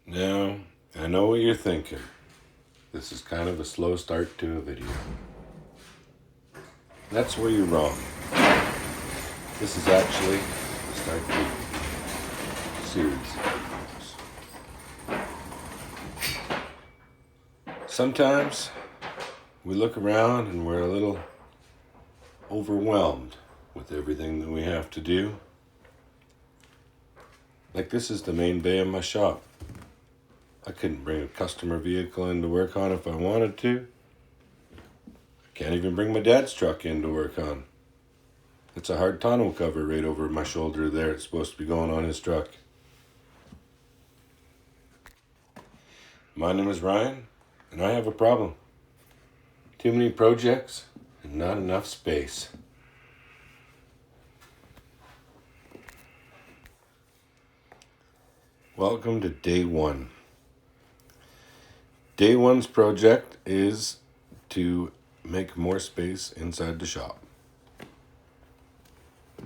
Now, I know what you're thinking. This is kind of a slow start to a video. That's where you're wrong. This is actually the start to a series of videos. Sometimes we look around and we're a little overwhelmed with everything that we have to do. Like this is the main bay of my shop. I couldn't bring a customer vehicle in to work on if I wanted to. I can't even bring my dad's truck in to work on. It's a hard tonneau cover right over my shoulder there. It's supposed to be going on his truck. My name is Ryan, and I have a problem. Too many projects and not enough space. Welcome to day one. Day one's project is to make more space inside the shop. I'll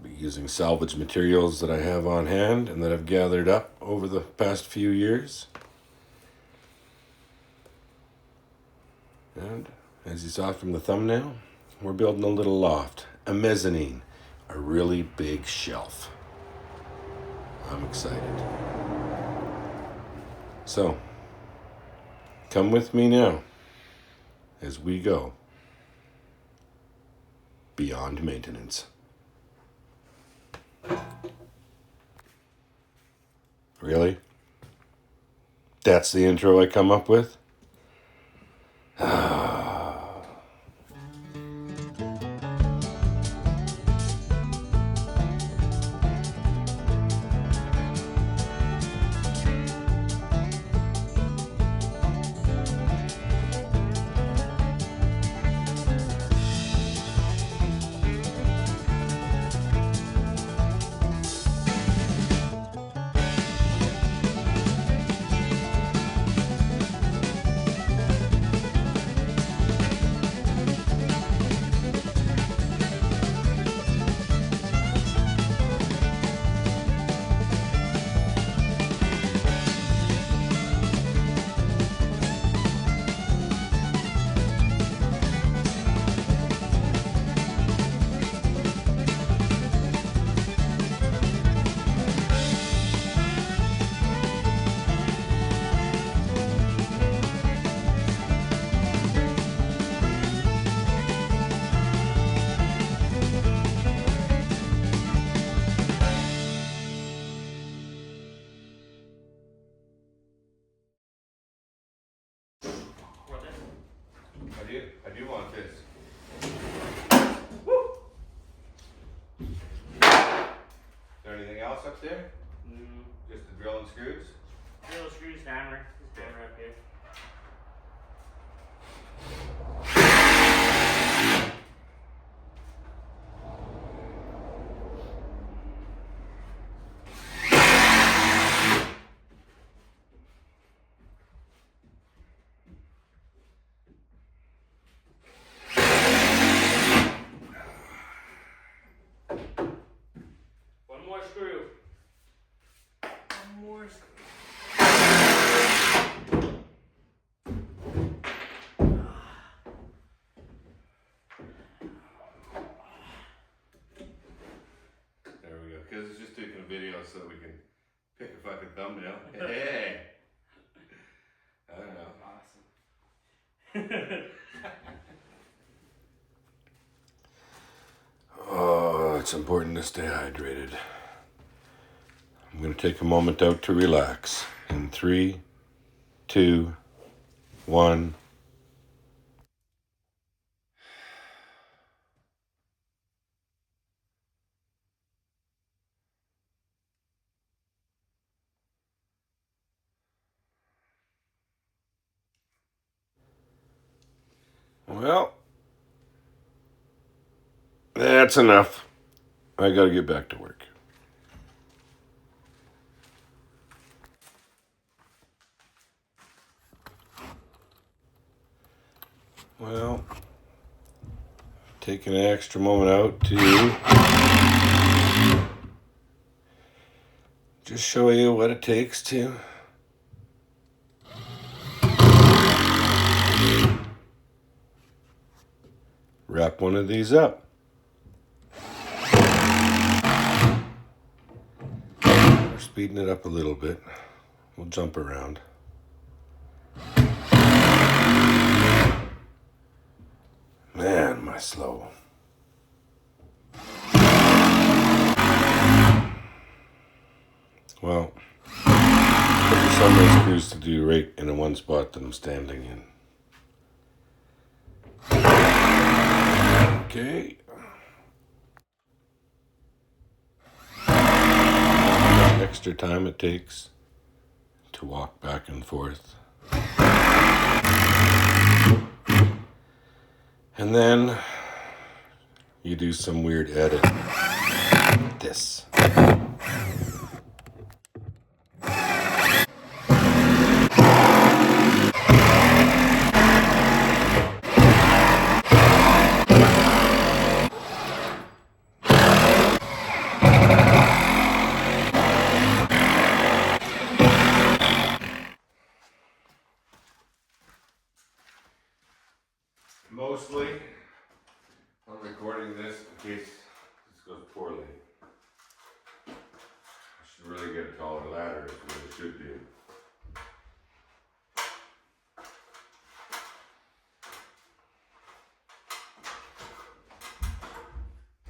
be using salvage materials that I have on hand and that I've gathered up over the past few years. And as you saw from the thumbnail, we're building a little loft, a mezzanine, a really big shelf. I'm excited. So, come with me now as we go beyond maintenance. Really? That's the intro I come up with? I do want this. Woo! Is there anything else up there? Just the drill and screws? Drill, screws, hammer. This hammer up here. One more screw. One more screw. There we go. Because it's just taking a video so that we can pick a fucking thumbnail. Hey! I don't know. Awesome. Oh, it's important to stay hydrated. I'm going to take a moment out to relax. In 3, 2, 1. Well, that's enough. I gotta get back to work. Well, taking an extra moment out to just show you what it takes to wrap one of these up. We're speeding it up a little bit. We'll jump around. Man, am I slow. Well, there's some of those screws to do right in the one spot that I'm standing in. Okay. That extra time it takes to walk back and forth. And then you do some weird edit. This. Mostly, I'm recording this in case this goes poorly. I should really get a taller ladder, is what I should do.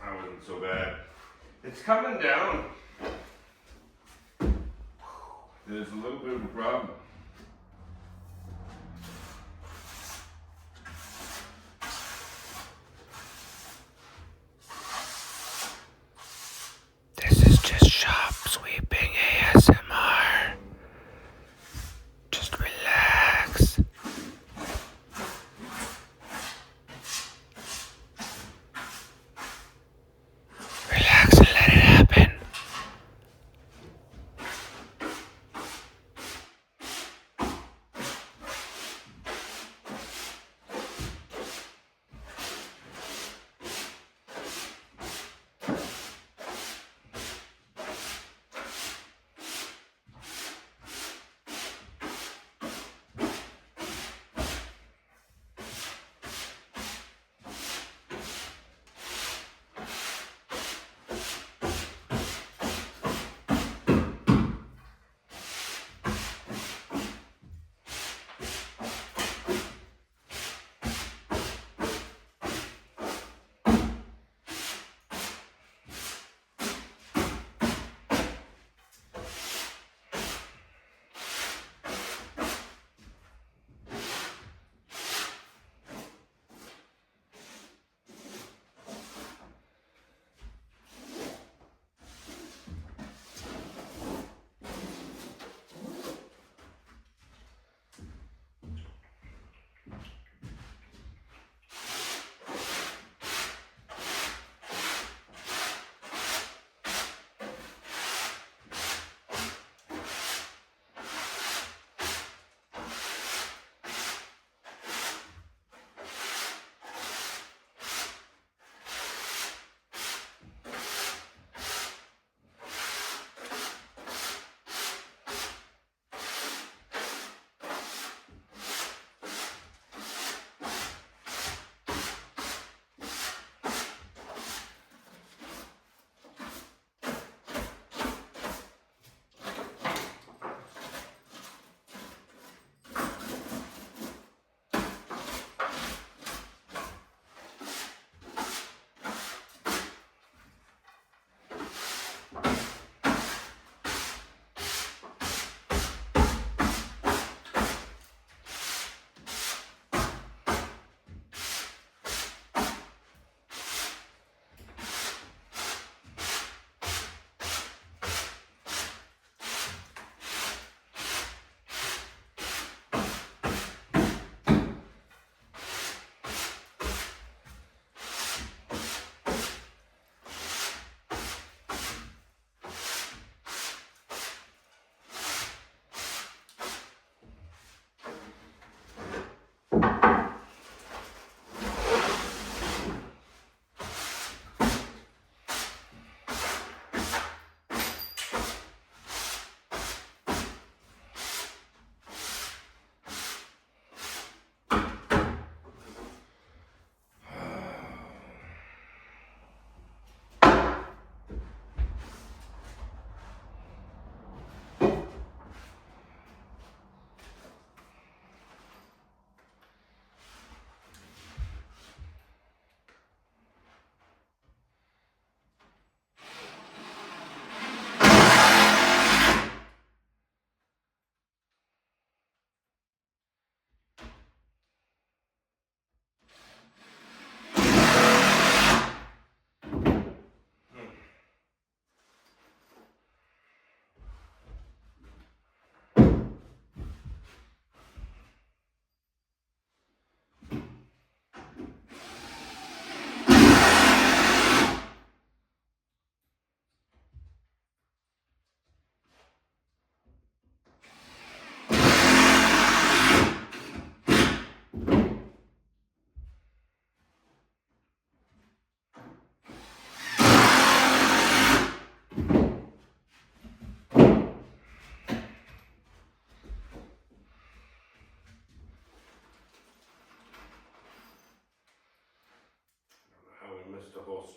That wasn't so bad. It's coming down. There's a little bit of a problem. This is just shop sweeping ASMR. Just relax. Relax and let it happen.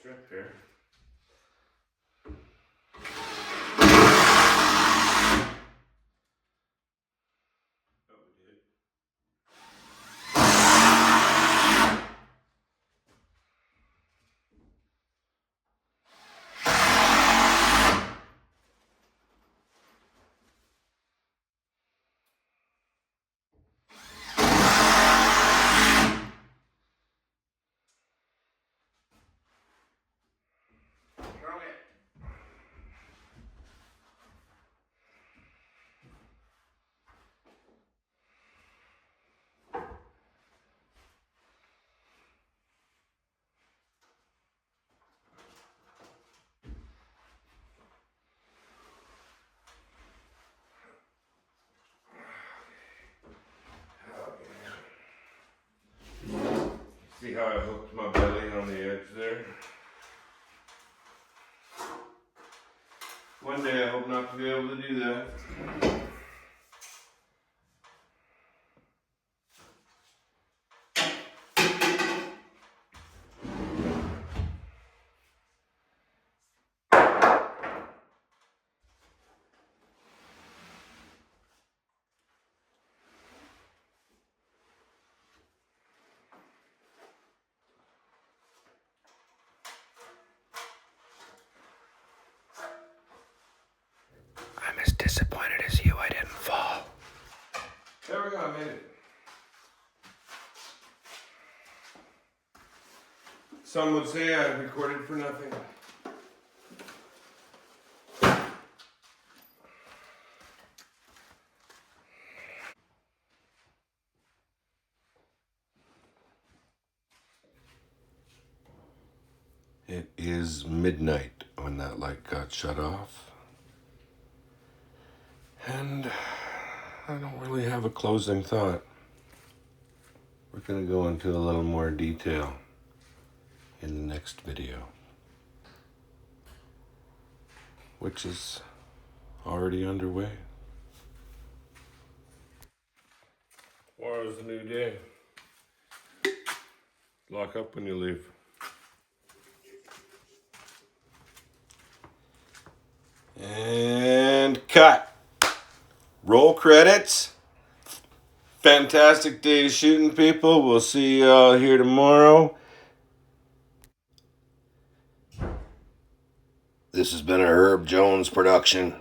restrictor. See how I hooked my belly on the edge there? One day I hope not to be able to do that. I'm as disappointed as you I didn't fall. There we go, I made it. Some would say I recorded for nothing. It is midnight when that light got shut off. And I don't really have a closing thought. We're going to go into a little more detail in the next video, which is already underway. Tomorrow's a new day. Lock up when you leave. And cut. Roll credits. Fantastic day shooting, people. We'll see you all here tomorrow. This has been a Herb Jones production.